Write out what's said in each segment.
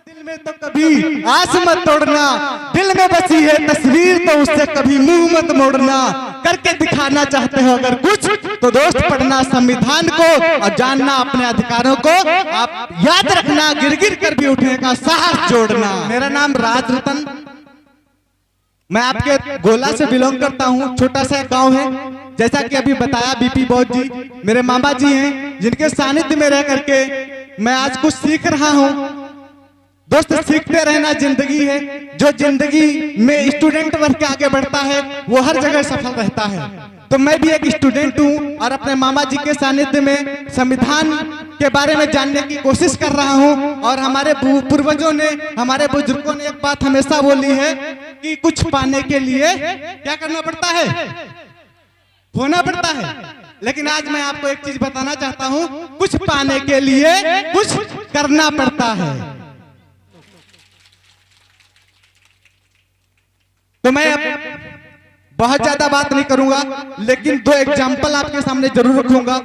दिल में तो कभी आस मत तोड़ना, दिल में बसी है तस्वीर तो उससे कभी मुंह मत मोड़ना। करके दिखाना चाहते हो अगर कुछ तो दोस्त पढ़ना संविधान को और जानना अपने अधिकारों को। आप याद रखना गिर गिर कर भी उठने का साहस जोड़ना। मेरा नाम राज रतन, मैं आपके गोला से बिलोंग करता हूँ। छोटा सा गांव है। जैसा कि अभी बताया बीपी बौद्ध जी मेरे मामा जी हैं, जिनके सानिध्य में रह करके मैं आज कुछ सीख रहा हूँ। दोस्त सीखते रहना जिंदगी है। जो जिंदगी में स्टूडेंट बन के आगे बढ़ता है वो हर जगह सफल रहता है। तो मैं भी एक स्टूडेंट हूँ और अपने मामा जी के सानिध्य में संविधान के बारे में जानने की कोशिश कर रहा हूँ। और हमारे पूर्वजों ने, हमारे बुजुर्गों ने एक बात हमेशा बोली है कि कुछ पाने के लिए क्या करना पड़ता है, होना पड़ता है। लेकिन आज मैं आपको एक चीज बताना चाहता हूँ, कुछ पाने के लिए कुछ करना पड़ता है। तो मैं अब बहुत ज्यादा बात नहीं करूंगा, लेकिन 2 एग्जाम्पल आपके सामने जरूर रखूंगा।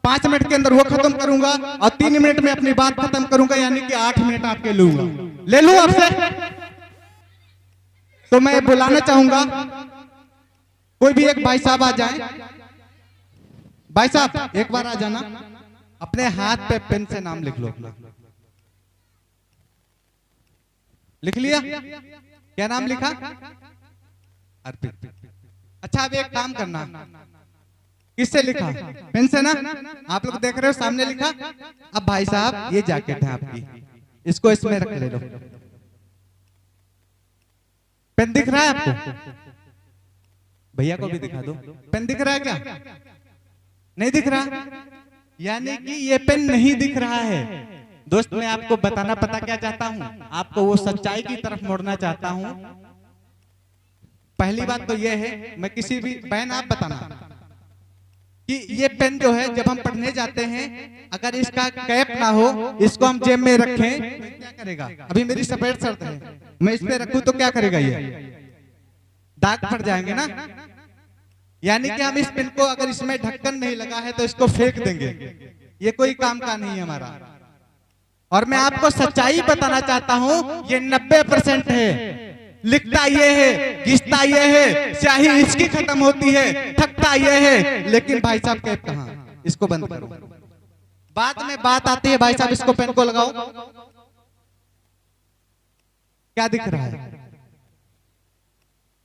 5 मिनट के अंदर वो खत्म करूंगा और 3 मिनट में अपनी बात खत्म करूंगा, यानी कि 8 मिनट आपके लूंगा, ले लूं आपसे। तो मैं बुलाना चाहूंगा कोई भी एक भाई साहब आ जाए। भाई साहब एक बार आ जाना, अपने हाथ पे पेन से नाम लिख लो अपना। लिख लिया? क्या नाम लिखा? अर्पित। अच्छा अब एक काम करना, किससे लिखा? पेन से ना? आप लोग देख रहे हो सामने लिखा। अब भाई साहब ये जैकेट है आपकी, इसको इसमें रख ले लो। पेन दिख रहा है आपको? भैया को भी दिखा दो। पेन दिख रहा है क्या? नहीं दिख रहा? यानी कि ये पेन नहीं दिख रहा है। दोस्त मैं आपको बताना पता क्या चाहता हूँ, आपको वो सच्चाई की तरफ मोड़ना चाहता हूँ। पहली बात तो ये है, मैं किसी भी बहन आप बताना कि ये पेन जो है जब हम पढ़ने जाते हैं, अगर इसका कैप ना हो, इसको हम जेब में रखें तो क्या करेगा? अभी मेरी सफेद शर्ट है, मैं इस पे रखूं तो क्या करेगा? ये दाग पड़ जाएंगे ना। यानी कि हम इस पेन को अगर इसमें ढक्कन नहीं लगा है तो इसको फेंक देंगे। ये कोई काम का नहीं है हमारा। और मैं आपको सच्चाई बताना चाहता हूं, ये 90% है। लिखता ये है, घिसता ये है, स्याही इसकी खत्म होती है, थकता ये है, लेकिन भाई साहब कैप कहां? इसको बंद करो। बाद में बात आती है, भाई साहब इसको पेन को लगाओ। क्या दिख रहा है?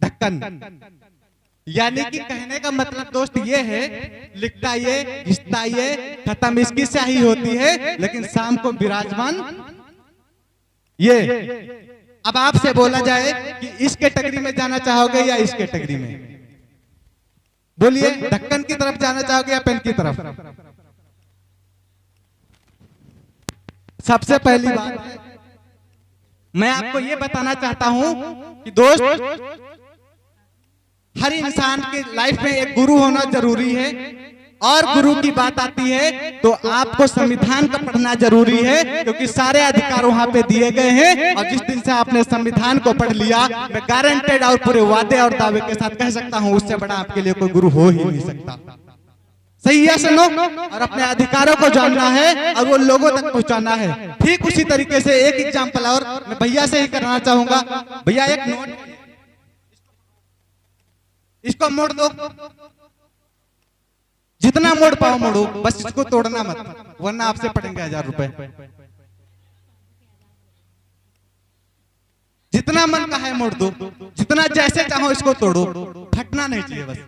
ढक्कन। यानी कि कहने का मतलब दोस्त ये है, लिखता ये, घिसता ये, खत्म इसकी स्याही होती है, लेकिन शाम को विराजमान ये। अब आपसे बोला जाए कि इस कैटेगरी में जाना चाहोगे या इस कैटेगरी में? बोलिए, ढक्कन की तरफ जाना चाहोगे या पेन की तरफ? सबसे पहली बात मैं आपको ये बताना चाहता हूं कि दोस्त हर इंसान के लाइफ में एक गुरु होना जरूरी है। और गुरु की बात आती है तो आपको संविधान का पढ़ना जरूरी है, क्योंकि सारे अधिकार वहां पे दिए गए हैं। और जिस दिन से आपने संविधान को पढ़ लिया, मैं गारंटेड और पूरे वादे और दावे के साथ कह सकता हूं, उससे बड़ा आपके लिए कोई गुरु हो ही नहीं सकता। सही है सुनो? और अपने अधिकारों को जानना है और वो लोगों तक पहुंचाना है। ठीक उसी तरीके से एक एग्जाम्पल और मैं भैया से ही करना चाहूंगा। भैया एक नोट, इसको मोड़ दो, जितना मोड़ पाओ मोड़ो, बस इसको तोड़ना मत, वरना आपसे पड़ेंगे 1000 रुपए। जितना मन का है मोड़ दो, जितना जैसे चाहो इसको तोड़ो, फटना नहीं चाहिए बस,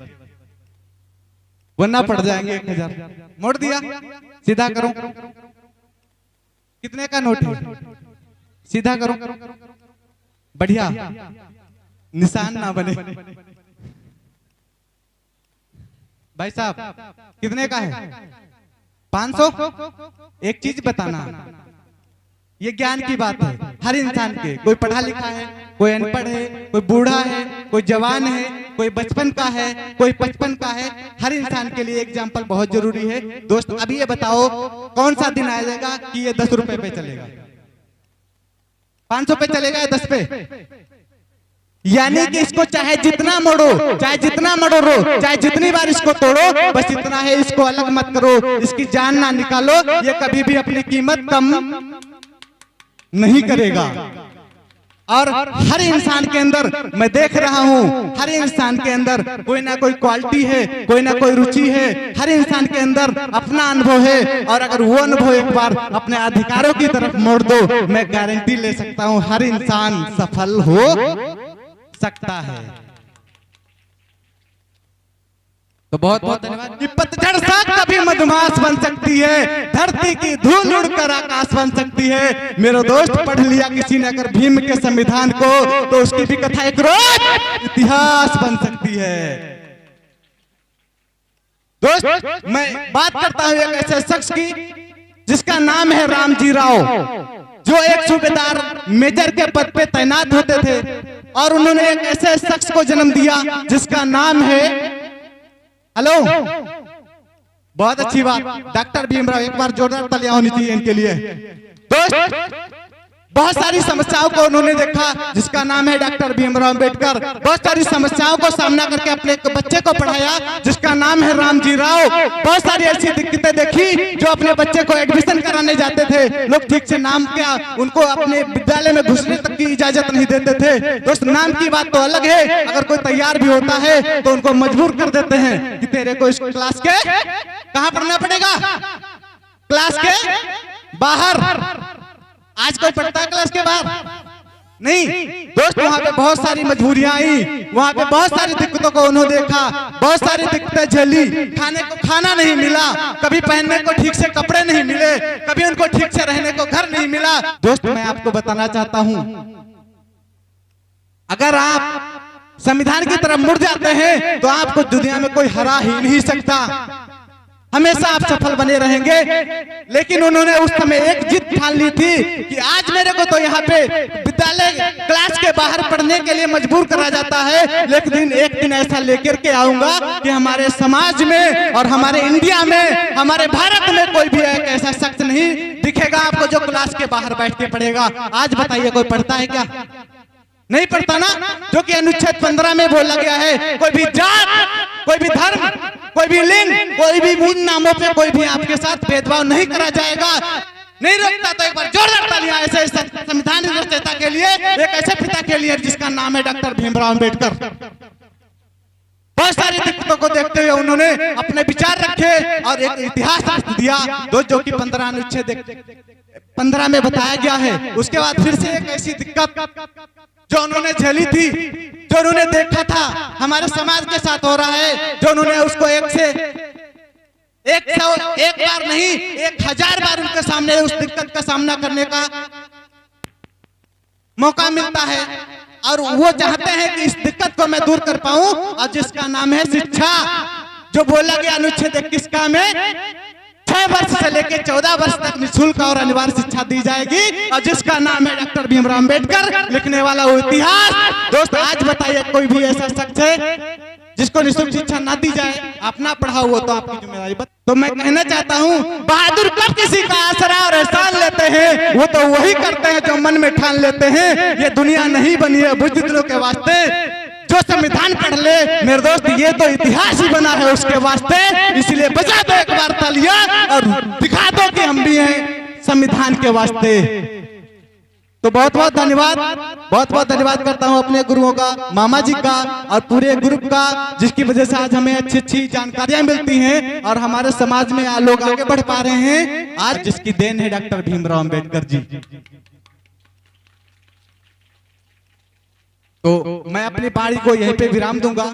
वरना पड़ जाएंगे 1000। मोड़ दिया, सीधा करो। कितने का नोट है? सीधा करो, बढ़िया, निशान ना बने। भाई साहब कितने का है? 500। एक चीज बताना, ये ज्ञान की बात है हर इंसान के। कोई पढ़ा लिखा है, कोई अनपढ़ है, कोई बूढ़ा है, कोई जवान है, कोई बचपन का है, कोई 55 का है। हर इंसान के लिए एग्जाम्पल बहुत जरूरी है। दोस्त अभी ये बताओ, कौन सा दिन आएगा कि ये 10 रुपए पे चलेगा? 500 पे चलेगा या 10 पे? यानी कि इसको चाहे जितना मोड़ो, चाहे जितना मरोड़ो, चाहे जितनी बार इसको तोड़ो, बस इतना है, इसको अलग मत करो, इसकी जान ना निकालो। ये कभी भी अपनी कीमत कम नहीं करेगा। और हर इंसान के अंदर मैं देख रहा हूँ, हर इंसान के अंदर कोई ना कोई क्वालिटी है, कोई ना कोई रुचि है, हर इंसान के अंदर अपना अनुभव है। और अगर वो अनुभव एक बार अपने अधिकारों की तरफ मोड़ दो, मैं गारंटी ले सकता हूँ हर इंसान सफल हो सकता है। तो बहुत बहुत धन्यवाद। कि पतझड़ सा कभी मधुमास बन सकती है, धरती की धूल उड़कर आकाश बन सकती है। मेरे दोस्त पढ़ लिया किसी ने अगर भीम के संविधान को, तो उसकी भी कथा एक रोज इतिहास बन सकती है। दोस्त मैं बात करता हूं एक ऐसे शख्स की जिसका नाम है रामजी राव, जो एक सूबेदार मेजर के पद पे तैनात होते थे। और उन्होंने एक ऐसे शख्स को जन्म दिया जिसका नाम है, हेलो, बहुत अच्छी बात, डॉक्टर भीमराव। एक बार जोरदार तालियां होनी चाहिए इनके लिए। दोस्त बहुत सारी समस्याओं को उन्होंने देखा जिसका नाम है डॉक्टर भीमराव अंबेडकर। बहुत सारी समस्याओं को सामना करके अपने एक बच्चे को पढ़ाया जिसका नाम है रामजी राव। बहुत सारी ऐसी दिक्कतें देखी जो अपने बच्चे को एडमिशन कराने जाते थे, लोग ठीक से नाम क्या, उनको अपने विद्यालय में घुसने तक की इजाजत नहीं देते थे। दोस्त नाम की बात तो अलग है, अगर कोई तैयार भी होता है तो उनको मजबूर कर देते हैं कि तेरे को इस क्लास के कहाँ पढ़ना पड़ेगा, क्लास के बाहर। आज कोई पढ़ता है क्लास के बाहर? नहीं। दोस्त वहां पे बहुत सारी मजबूरियां आई, वहां पे बहुत सारी दिक्कतों को उन्होंने देखा, बहुत सारी दिक्कतें झेली। खाने को खाना नहीं मिला, कभी पहनने को ठीक से कपड़े नहीं मिले, कभी उनको ठीक से रहने को घर नहीं मिला। दोस्त मैं आपको बताना चाहता हूं, अगर आप संविधान की तरफ मुड़ जाते हैं तो आपको दुनिया में कोई हरा ही नहीं सकता, हमेशा आप सफल बने रहेंगे। लेकिन उन्होंने उस समय एक जिद ठान ली थी कि आज मेरे को तो यहाँ पे विद्यालय क्लास के बाहर पढ़ने के लिए मजबूर करा जाता है, लेकिन एक दिन ऐसा लेकर के आऊंगा कि हमारे समाज में और हमारे इंडिया में, हमारे भारत में कोई भी एक ऐसा शख्स नहीं दिखेगा आपको जो क्लास के बाहर बैठ के पढ़ेगा। आज बताइए कोई पढ़ता है क्या? नहीं पढ़ता ना, जो कि अनुच्छेद 15 में बोला गया है, कोई भी जात, कोई भी धर्म, कोई भी लिंग, कोई भी इन नामों पे कोई भी आपके साथ भेदभाव नहीं करा जाएगा। नहीं रोकता तो एक बार जोरदार तालियां ऐसे संविधान रचयिता के लिए, एक ऐसे पिता के लिए जिसका नाम है डॉक्टर भीमराव अंबेडकर। बहुत सारी दिक्कतों को देखते हुए उन्होंने अपने विचार रखे और एक इतिहास रच दिया, जो कि 15 अनुच्छेद 15 में बताया गया है। उसके बाद फिर से एक ऐसी दिक्कत जो उन्होंने झेली थी, जो उन्होंने देखा था हमारे समाज के साथ हो रहा है, जो उन्होंने उसको एक बार नहीं 1000 बार उनके सामने उस दिक्कत का सामना करने का मौका मिलता है। और वो चाहते हैं कि इस दिक्कत को मैं दूर कर पाऊं, और जिसका नाम है शिक्षा, जो बोला गया अनुच्छेद 21 का में 6 वर्ष से लेकर 14 वर्ष तक निःशुल्क और अनिवार्य शिक्षा दी जाएगी, और जिसका नाम है डॉक्टर भीमराव अंबेडकर, लिखने वाला वो इतिहास। दोस्त आज बताइए कोई भी ऐसा शख्स है जिसको निःशुल्क शिक्षा ना दी जाए? आप ना पढ़ाओ वो तो आपकी जिम्मेदारी। तो मैं कहना चाहता हूँ, बहादुर कब किसी का आसरा और एहसान लेते हैं, वो तो वही करते हैं जो मन में ठान लेते हैं। ये दुनिया नहीं बनी है बुज़दिलों के वास्ते, जो संविधान पढ़ ले मेरे दोस्त, ये तो इतिहास ही बना है उसके वास्ते। इसलिए बजा दो एक बार तालियां और दिखा दो कि हम भी हैं संविधान के वास्ते। तो बहुत बहुत धन्यवाद, बहुत बहुत धन्यवाद करता हूं अपने गुरुओं का, मामा जी का और पूरे ग्रुप का, जिसकी वजह से आज हमें अच्छी अच्छी जानकारियां मिलती हैं और हमारे समाज में लोग आगे बढ़ पा रहे हैं, आज जिसकी देन है डॉक्टर भीमराव अंबेडकर जी। तो मैं अपनी बारी को यहीं पे विराम दूंगा।